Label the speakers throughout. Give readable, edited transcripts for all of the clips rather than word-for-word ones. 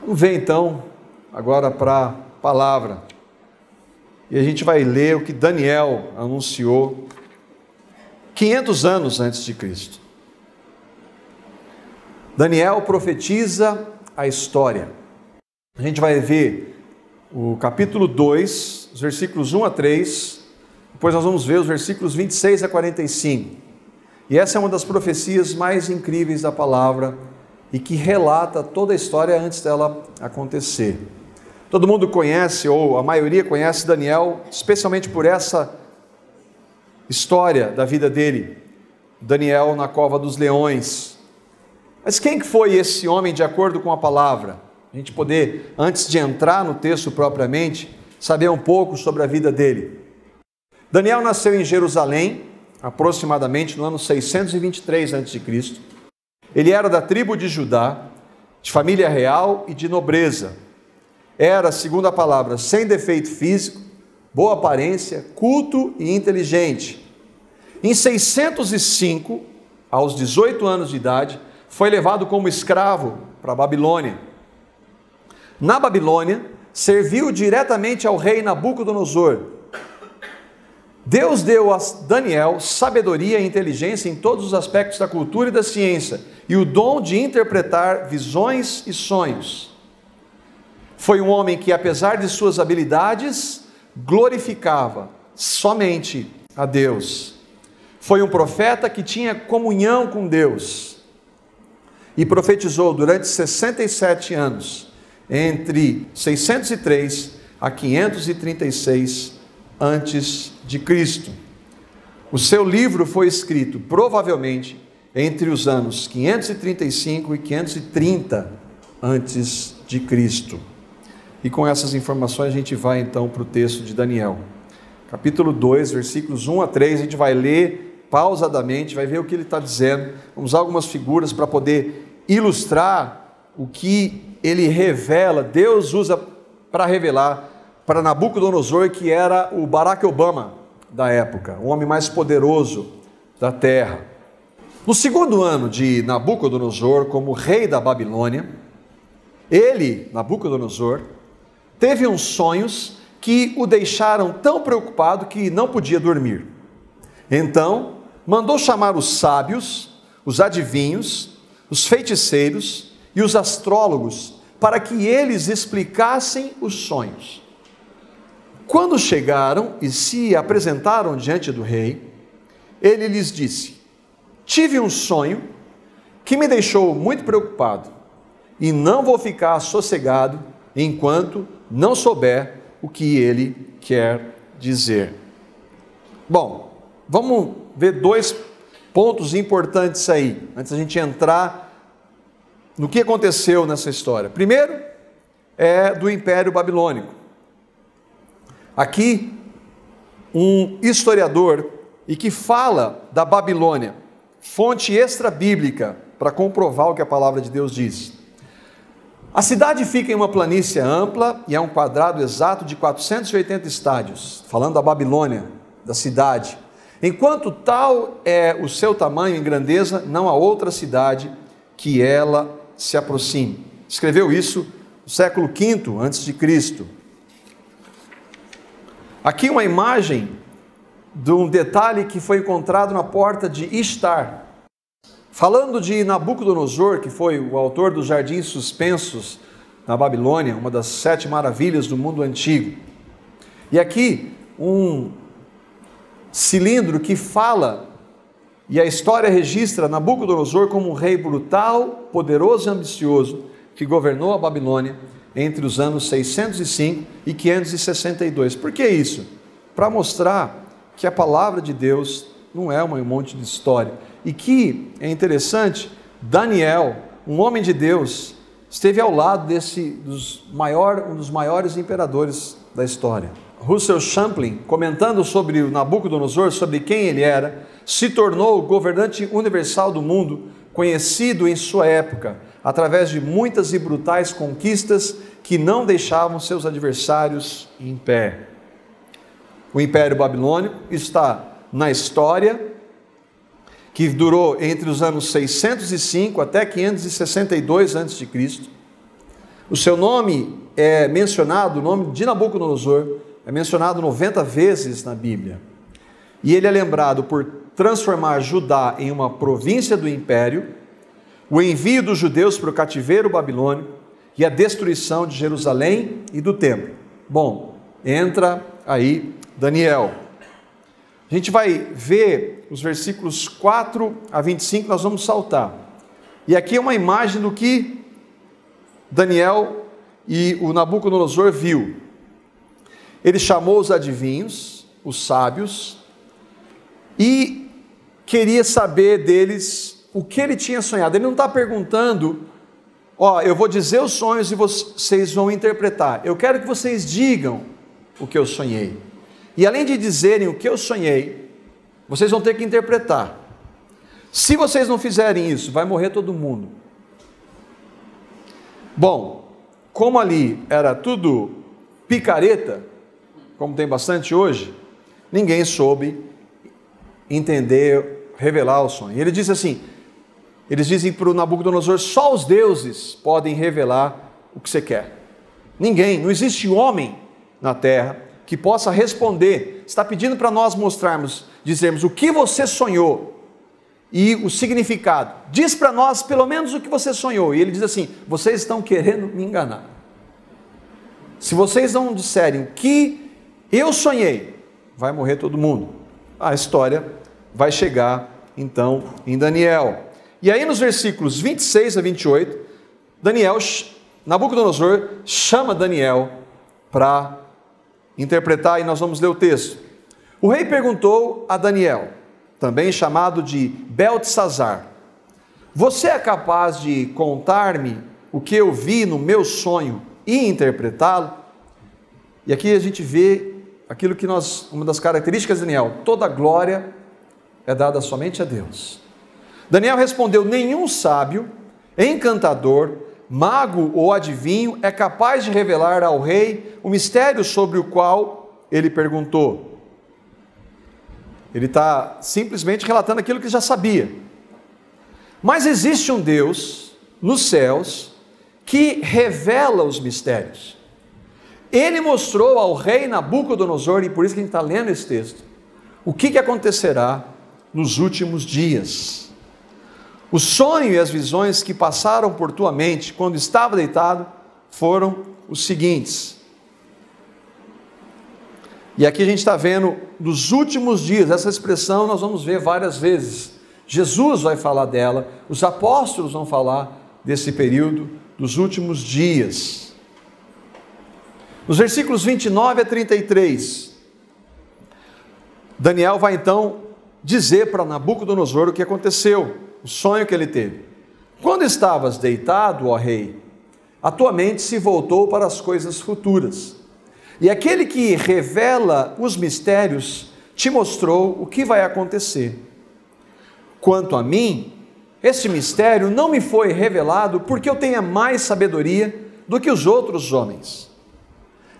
Speaker 1: Vamos ver então, agora para a palavra. E a gente vai ler o que Daniel anunciou 500 anos antes de Cristo. Daniel profetiza a história. A gente vai ver o capítulo 2, os versículos 1 a 3, depois nós vamos ver os versículos 26 a 45. E essa é uma das profecias mais incríveis da palavra e que relata toda a história antes dela acontecer. Todo mundo conhece, ou a maioria conhece Daniel, especialmente por essa história da vida dele. Daniel na cova dos leões. Mas quem que foi esse homem de acordo com a palavra? A gente poder, antes de entrar no texto propriamente, saber um pouco sobre a vida dele. Daniel nasceu em Jerusalém, aproximadamente no ano 623 a.C. Ele era da tribo de Judá, de família real e de nobreza. Era, segundo a palavra, sem defeito físico, boa aparência, culto e inteligente. Em 605, aos 18 anos de idade, foi levado como escravo para a Babilônia. Na Babilônia, serviu diretamente ao rei Nabucodonosor. Deus deu a Daniel sabedoria e inteligência em todos os aspectos da cultura e da ciência, e o dom de interpretar visões e sonhos. Foi um homem que, apesar de suas habilidades, glorificava somente a Deus. Foi um profeta que tinha comunhão com Deus e profetizou durante 67 anos, entre 603 a 536 antes de Cristo. O seu livro foi escrito provavelmente entre os anos 535 e 530 antes de Cristo. E com essas informações a gente vai então para o texto de Daniel. Capítulo 2, versículos 1 a 3, a gente vai ler pausadamente, vai ver o que ele está dizendo. Vamos usar algumas figuras para poder ilustrar o que ele revela, Deus usa para revelar para Nabucodonosor, que era o Barack Obama da época, o homem mais poderoso da terra. No segundo ano de Nabucodonosor, como rei da Babilônia, ele, Nabucodonosor, teve uns sonhos que o deixaram tão preocupado que não podia dormir. Então, mandou chamar os sábios, os adivinhos, os feiticeiros e os astrólogos, para que eles explicassem os sonhos. Quando chegaram e se apresentaram diante do rei, ele lhes disse: tive um sonho que me deixou muito preocupado e não vou ficar sossegado enquanto não souber o que ele quer dizer. Bom, vamos ver dois pontos importantes aí, antes da gente entrar no que aconteceu nessa história. Primeiro, é do Império Babilônico. Aqui, um historiador, e que fala da Babilônia, fonte extra-bíblica, para comprovar o que a palavra de Deus diz. A cidade fica em uma planície ampla e é um quadrado exato de 480 estádios, falando da Babilônia, da cidade. Enquanto tal é o seu tamanho e grandeza, não há outra cidade que ela se aproxime. Escreveu isso no século V a.C. Aqui uma imagem de um detalhe que foi encontrado na porta de Ishtar. Falando de Nabucodonosor, que foi o autor dos Jardins Suspensos na Babilônia, uma das 7 maravilhas do mundo antigo. E aqui um cilindro que fala, e a história registra Nabucodonosor como um rei brutal, poderoso e ambicioso, que governou a Babilônia entre os anos 605 e 562. Por que isso? Para mostrar que a palavra de Deus não é um monte de história. E que, é interessante, Daniel, um homem de Deus, esteve ao lado um dos maiores imperadores da história. Russell Champlin, comentando sobre o Nabucodonosor, sobre quem ele era, se tornou o governante universal do mundo, conhecido em sua época, através de muitas e brutais conquistas que não deixavam seus adversários em pé. O Império Babilônico está na história, que durou entre os anos 605 até 562 a.C. O seu nome é mencionado, o nome de Nabucodonosor é mencionado 90 vezes na Bíblia. E ele é lembrado por transformar Judá em uma província do império, o envio dos judeus para o cativeiro babilônico e a destruição de Jerusalém e do templo. Bom, entra aí Daniel. A gente vai ver os versículos 4 a 25, nós vamos saltar. E aqui é uma imagem do que Daniel e o Nabucodonosor viu. Ele chamou os adivinhos, os sábios, e queria saber deles o que ele tinha sonhado. Ele não está perguntando, eu vou dizer os sonhos e vocês vão interpretar. Eu quero que vocês digam o que eu sonhei. E além de dizerem o que eu sonhei, vocês vão ter que interpretar. Se vocês não fizerem isso, vai morrer todo mundo. Bom, como ali era tudo picareta, como tem bastante hoje, ninguém soube entender, revelar o sonho. E ele diz assim, eles dizem para o Nabucodonosor, só os deuses podem revelar o que você quer. Ninguém, não existe homem na terra que possa responder. Está pedindo para nós mostrarmos, dizermos o que você sonhou e o significado. Diz para nós pelo menos o que você sonhou. E ele diz assim, vocês estão querendo me enganar. Se vocês não disserem o que eu sonhei, vai morrer todo mundo. A história vai chegar então em Daniel. E aí nos versículos 26 a 28, Nabucodonosor chama Daniel para interpretar, e nós vamos ler o texto. O rei perguntou a Daniel, também chamado de Beltesazar, você é capaz de contar-me o que eu vi no meu sonho e interpretá-lo? E aqui a gente vê aquilo que uma das características de Daniel, toda glória é dada somente a Deus. Daniel respondeu, nenhum sábio, encantador, mago ou adivinho é capaz de revelar ao rei o mistério sobre o qual ele perguntou. Ele está simplesmente relatando aquilo que já sabia. Mas existe um Deus nos céus que revela os mistérios. Ele mostrou ao rei Nabucodonosor, e por isso que a gente está lendo esse texto, o que acontecerá nos últimos dias. O sonho e as visões que passaram por tua mente quando estava deitado foram os seguintes. E aqui a gente está vendo nos últimos dias, essa expressão nós vamos ver várias vezes. Jesus vai falar dela, os apóstolos vão falar desse período dos últimos dias. Nos versículos 29 a 33, Daniel vai então dizer para Nabucodonosor o que aconteceu, o sonho que ele teve. Quando estavas deitado, ó rei, a tua mente se voltou para as coisas futuras, e aquele que revela os mistérios te mostrou o que vai acontecer. Quanto a mim, este mistério não me foi revelado porque eu tenha mais sabedoria do que os outros homens,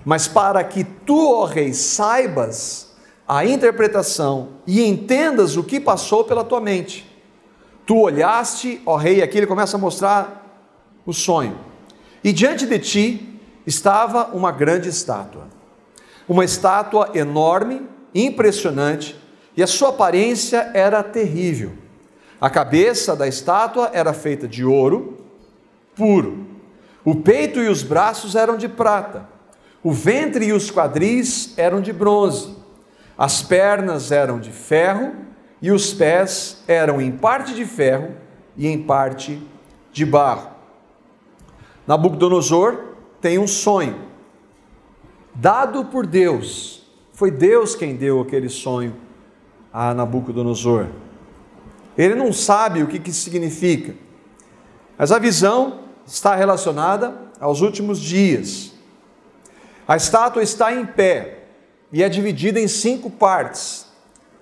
Speaker 1: mas para que tu, ó rei, saibas a interpretação e entendas o que passou pela tua mente. Tu olhaste, ó rei, aqui ele começa a mostrar o sonho, e diante de ti estava uma grande estátua, uma estátua enorme, impressionante, e a sua aparência era terrível. A cabeça da estátua era feita de ouro puro, o peito e os braços eram de prata, o ventre e os quadris eram de bronze, as pernas eram de ferro e os pés eram em parte de ferro e em parte de barro. Nabucodonosor tem um sonho, dado por Deus. Foi Deus quem deu aquele sonho a Nabucodonosor. Ele não sabe o que isso significa, mas a visão está relacionada aos últimos dias. A estátua está em pé e é dividida em 5 partes: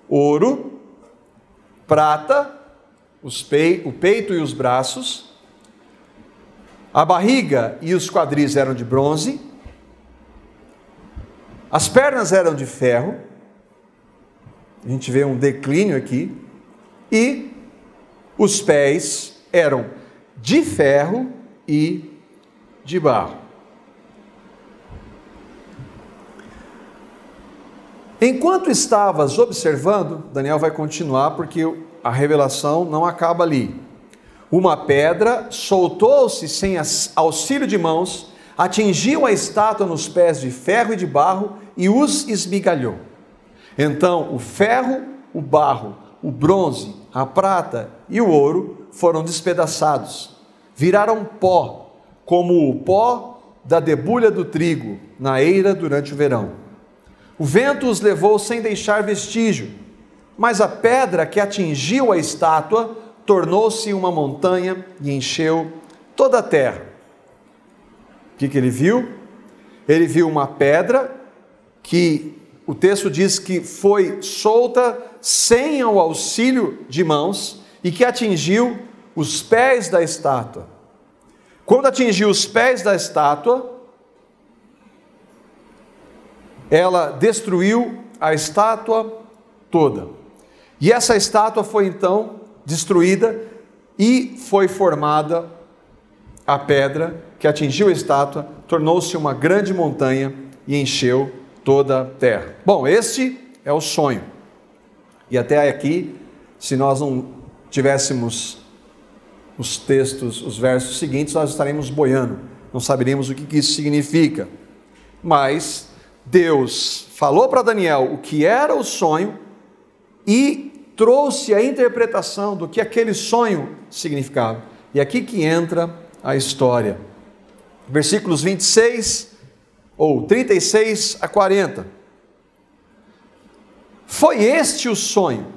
Speaker 1: ouro, prata, o peito e os braços, a barriga e os quadris eram de bronze, as pernas eram de ferro, a gente vê um declínio aqui, e os pés eram de ferro e de barro. Enquanto estavas observando, Daniel vai continuar porque a revelação não acaba ali. Uma pedra soltou-se sem auxílio de mãos, atingiu a estátua nos pés de ferro e de barro e os esmigalhou. Então o ferro, o barro, o bronze, a prata e o ouro foram despedaçados. Viraram pó, como o pó da debulha do trigo na eira durante o verão. O vento os levou sem deixar vestígio, mas a pedra que atingiu a estátua tornou-se uma montanha e encheu toda a terra. O que ele viu? Ele viu uma pedra que o texto diz que foi solta sem o auxílio de mãos e que atingiu os pés da estátua. Quando atingiu os pés da estátua, ela destruiu a estátua toda. E essa estátua foi então destruída e foi formada a pedra que atingiu a estátua, tornou-se uma grande montanha e encheu toda a terra. Bom, este é o sonho. E até aqui, se nós não tivéssemos os textos, os versos seguintes, nós estaremos boiando, não saberíamos o que isso significa. Mas Deus falou para Daniel o que era o sonho e trouxe a interpretação do que aquele sonho significava. E aqui que entra a história. Versículos 26 ou 36 a 40. Foi este o sonho,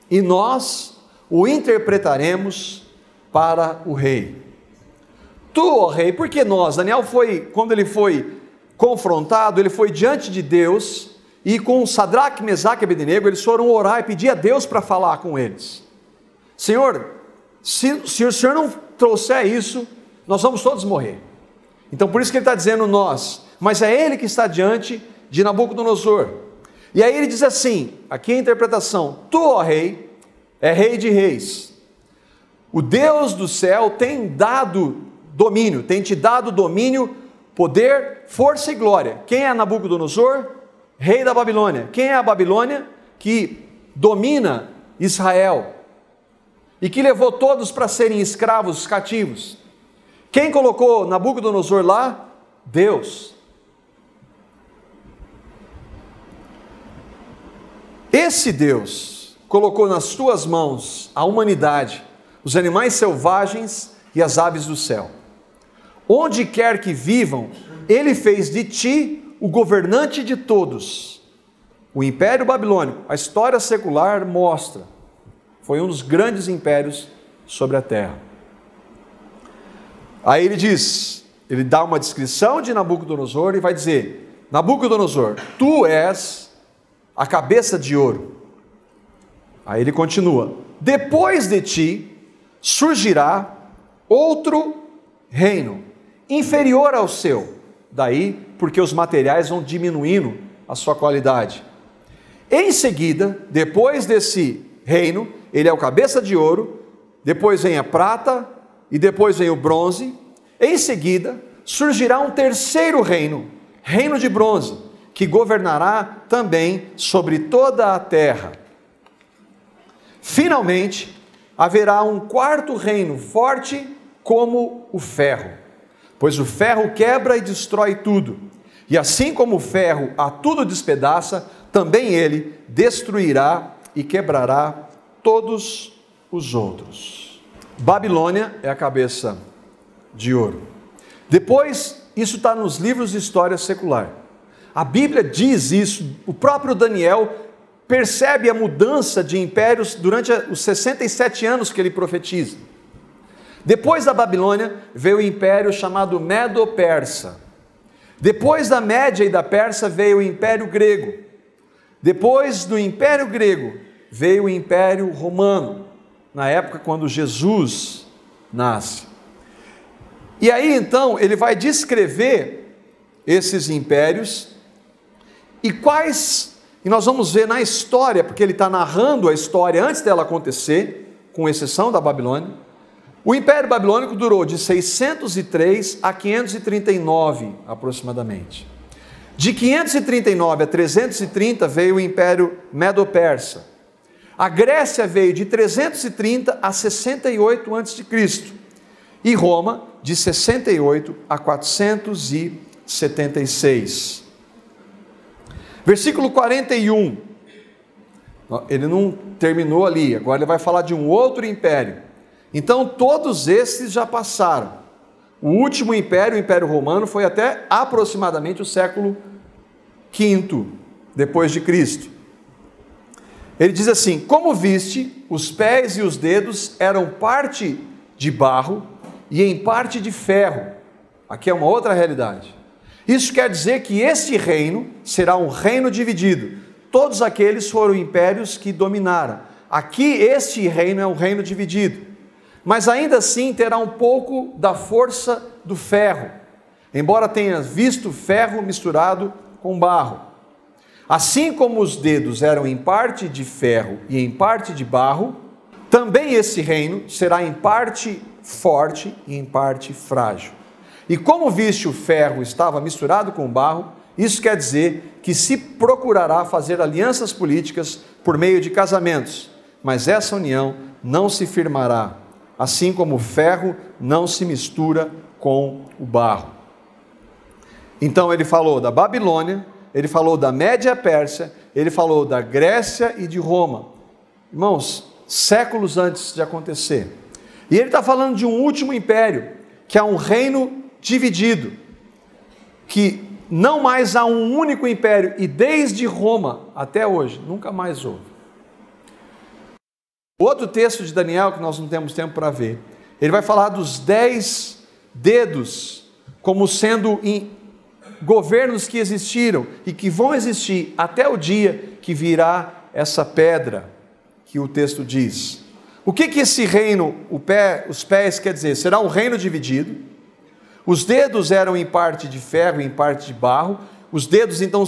Speaker 1: e nós o interpretaremos para o rei. Tu, ó rei, porque nós? Daniel foi, quando ele foi confrontado, ele foi diante de Deus, e com Sadraque, Mesaque e Abednego, eles foram orar e pedir a Deus para falar com eles. Senhor, se o Senhor não trouxer isso, nós vamos todos morrer. Então por isso que ele está dizendo nós, mas é ele que está diante de Nabucodonosor. E aí ele diz assim, aqui a interpretação: tu, ó rei, é rei de reis. O Deus do céu tem dado domínio, tem te dado domínio, poder, força e glória. Quem é Nabucodonosor? Rei da Babilônia. Quem é a Babilônia? Que domina Israel e que levou todos para serem escravos, cativos. Quem colocou Nabucodonosor lá? Deus. Esse Deus colocou nas tuas mãos a humanidade, os animais selvagens e as aves do céu. Onde quer que vivam, ele fez de ti o governante de todos. O Império Babilônico, a história secular mostra, foi um dos grandes impérios sobre a terra. Aí ele diz, ele dá uma descrição de Nabucodonosor e vai dizer: Nabucodonosor, tu és a cabeça de ouro. Aí ele continua: depois de ti surgirá outro reino, inferior ao seu. Daí, porque os materiais vão diminuindo a sua qualidade. Em seguida, depois desse reino, ele é o cabeça de ouro, depois vem a prata, e depois vem o bronze. Em seguida, surgirá um terceiro reino, reino de bronze, que governará também sobre toda a terra. Finalmente, haverá um quarto reino, forte como o ferro, pois o ferro quebra e destrói tudo, e assim como o ferro a tudo despedaça, também ele destruirá e quebrará todos os outros. Babilônia é a cabeça de ouro. Depois, isso está nos livros de história secular. A Bíblia diz isso, o próprio Daniel percebe a mudança de impérios durante os 67 anos que ele profetiza. Depois da Babilônia, veio o império chamado Medo-Persa. Depois da Média e da Persa, veio o Império Grego. Depois do Império Grego, veio o Império Romano, na época quando Jesus nasce. E aí então, ele vai descrever esses impérios, e nós vamos ver na história, porque ele está narrando a história antes dela acontecer, com exceção da Babilônia. O Império Babilônico durou de 603 a 539, aproximadamente. De 539 a 330 veio o Império Medo-Persa. A Grécia veio de 330 a 68 a.C. e Roma de 68 a 476. Versículo 41. Ele não terminou ali, agora ele vai falar de um outro império. Então todos esses já passaram. O último império, o Império Romano, foi até aproximadamente o século V depois de Cristo. Ele diz assim: como viste, os pés e os dedos eram parte de barro e em parte de ferro. Aqui é uma outra realidade. Isso quer dizer que esse reino será um reino dividido. Todos aqueles foram impérios que dominaram. Aqui este reino é um reino dividido, mas ainda assim terá um pouco da força do ferro, embora tenha visto ferro misturado com barro. Assim como os dedos eram em parte de ferro e em parte de barro, também esse reino será em parte forte e em parte frágil. E como viste o ferro estava misturado com o barro, isso quer dizer que se procurará fazer alianças políticas por meio de casamentos, mas essa união não se firmará, assim como o ferro não se mistura com o barro. Então ele falou da Babilônia, ele falou da Média Pérsia, ele falou da Grécia e de Roma. Irmãos, séculos antes de acontecer. E ele está falando de um último império, que é um reino dividido, que não mais há um único império, e desde Roma até hoje, nunca mais houve. Outro texto de Daniel, que nós não temos tempo para ver, ele vai falar dos 10 dedos, como sendo governos que existiram e que vão existir até o dia que virá essa pedra, que o texto diz. O que esse reino, os pés quer dizer? Será um reino dividido. Os dedos eram em parte de ferro e em parte de barro. Os dedos, então,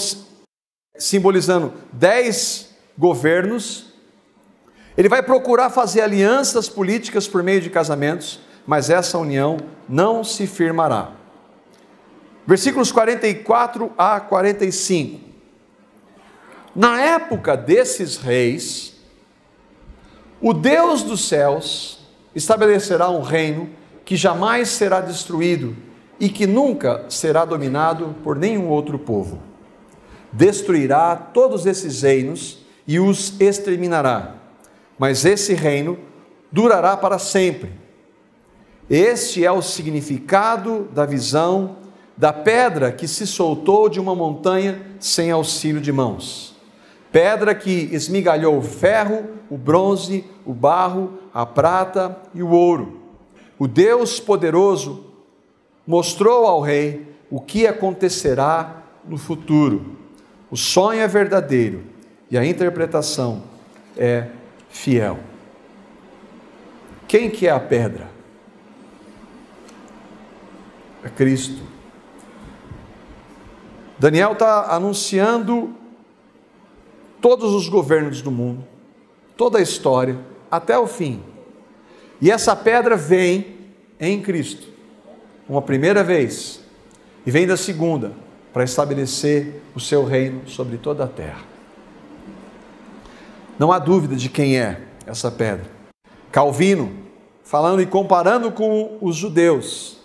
Speaker 1: simbolizando 10 governos. Ele vai procurar fazer alianças políticas por meio de casamentos, mas essa união não se firmará. Versículos 44 a 45. Na época desses reis, o Deus dos céus estabelecerá um reino que jamais será destruído e que nunca será dominado por nenhum outro povo. Destruirá todos esses reinos e os exterminará, mas esse reino durará para sempre. Este é o significado da visão da pedra que se soltou de uma montanha sem auxílio de mãos. Pedra que esmigalhou o ferro, o bronze, o barro, a prata e o ouro. O Deus poderoso mostrou ao rei o que acontecerá no futuro. O sonho é verdadeiro e a interpretação é fiel. Quem que é a pedra? É Cristo. Daniel está anunciando todos os governos do mundo, toda a história, até o fim. E essa pedra vem em Cristo, uma primeira vez, e vem da segunda, para estabelecer o seu reino sobre toda a terra. Não há dúvida de quem é essa pedra. Calvino, falando e comparando com os judeus,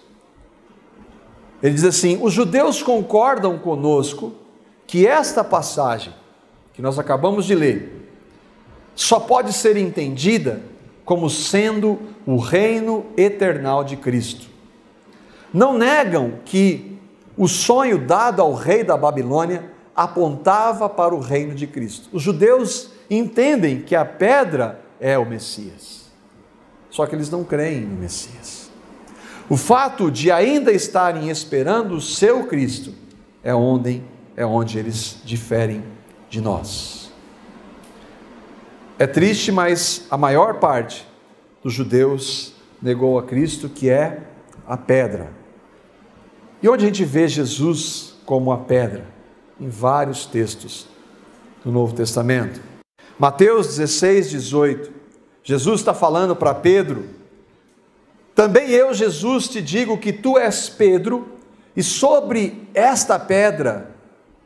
Speaker 1: ele diz assim: os judeus concordam conosco que esta passagem, que nós acabamos de ler, só pode ser entendida como sendo o reino eternal de Cristo. Não negam que o sonho dado ao rei da Babilônia apontava para o reino de Cristo. Os judeus entendem que a pedra é o Messias, só que eles não creem no Messias. O fato de ainda estarem esperando o seu Cristo é onde eles diferem de nós. É triste, mas a maior parte dos judeus negou a Cristo, que é a pedra. E onde a gente vê Jesus como a pedra? Em vários textos do Novo Testamento. Mateus 16, 18. Jesus está falando para Pedro Também eu, Jesus, te digo que tu és Pedro, e sobre esta pedra,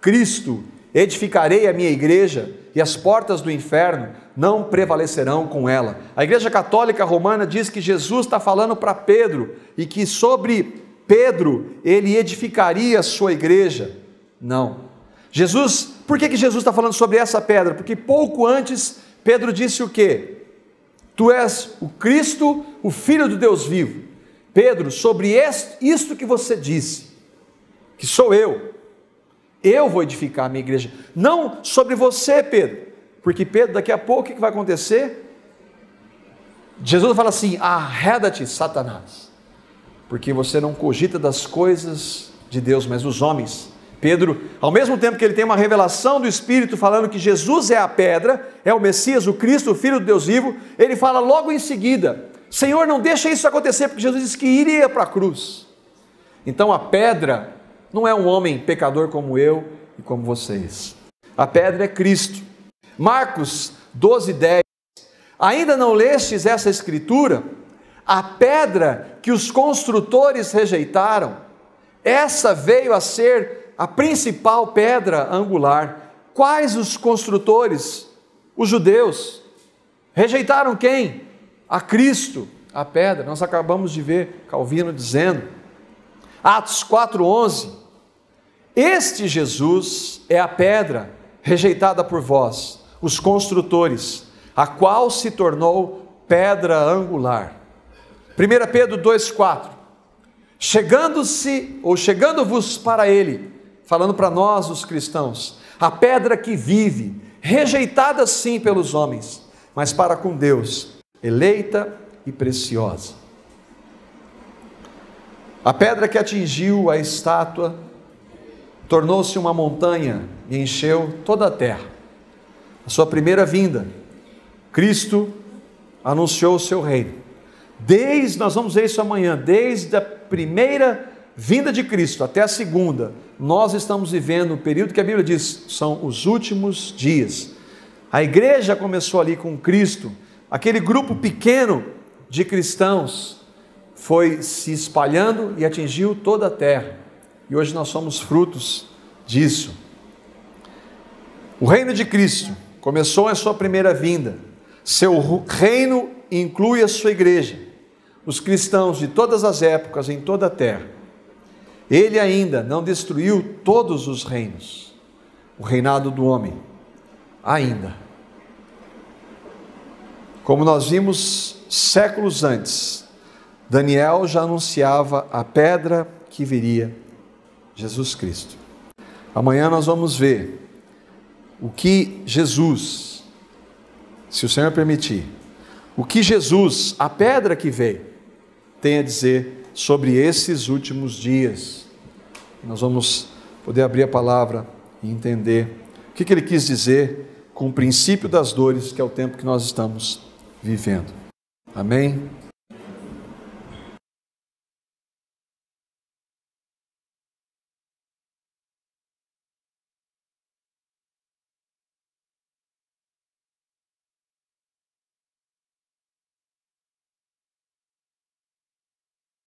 Speaker 1: Cristo, edificarei a minha igreja, e as portas do inferno não prevalecerão com ela. A Igreja Católica Romana diz que Jesus está falando para Pedro, e que sobre Pedro ele edificaria a sua igreja. Não. Jesus, por que Jesus está falando sobre essa pedra? Porque pouco antes Pedro disse o quê? Tu és o Cristo, o Filho do Deus vivo. Pedro, sobre isto que você disse, que sou eu vou edificar a minha igreja. Não sobre você, Pedro, porque Pedro, daqui a pouco, o que vai acontecer? Jesus fala assim: arreda-te, Satanás, porque você não cogita das coisas de Deus, mas dos homens. Pedro, ao mesmo tempo que ele tem uma revelação do Espírito falando que Jesus é a pedra, é o Messias, o Cristo, o Filho do Deus vivo, ele fala logo em seguida: Senhor, não deixa isso acontecer, porque Jesus disse que iria para a cruz. Então a pedra não é um homem pecador como eu e como vocês. A pedra é Cristo. Marcos 12:10. Ainda não lestes essa escritura? A pedra que os construtores rejeitaram, essa veio a ser a principal pedra angular. Quais os construtores? Os judeus. Rejeitaram quem? A Cristo, a pedra. Nós acabamos de ver Calvino dizendo. Atos 4:11. Este Jesus é a pedra rejeitada por vós, os construtores, a qual se tornou pedra angular. 1 Pedro 2:4. Chegando-vos para ele, falando para nós os cristãos, a pedra que vive, rejeitada sim pelos homens, mas para com Deus, eleita e preciosa. A pedra que atingiu a estátua tornou-se uma montanha e encheu toda a terra. A sua primeira vinda, Cristo anunciou o seu reino. Nós vamos ver isso amanhã, desde a primeira vinda de Cristo até a segunda, nós estamos vivendo o período que a Bíblia diz, são os últimos dias. A igreja começou ali com Cristo, aquele grupo pequeno de cristãos foi se espalhando e atingiu toda a terra, e hoje nós somos frutos disso. O reino de Cristo começou a sua primeira vinda, seu reino inclui a sua igreja, os cristãos de todas as épocas em toda a terra. Ele ainda não destruiu todos os reinos, o reinado do homem, ainda. Como nós vimos séculos antes, Daniel já anunciava a pedra que viria, Jesus Cristo. Amanhã nós vamos ver o que Jesus, se o Senhor permitir, o que Jesus, a pedra que veio, tem a dizer sobre esses últimos dias. Nós vamos poder abrir a palavra e entender o que ele quis dizer com o princípio das dores, que é o tempo que nós estamos vivendo. Amém?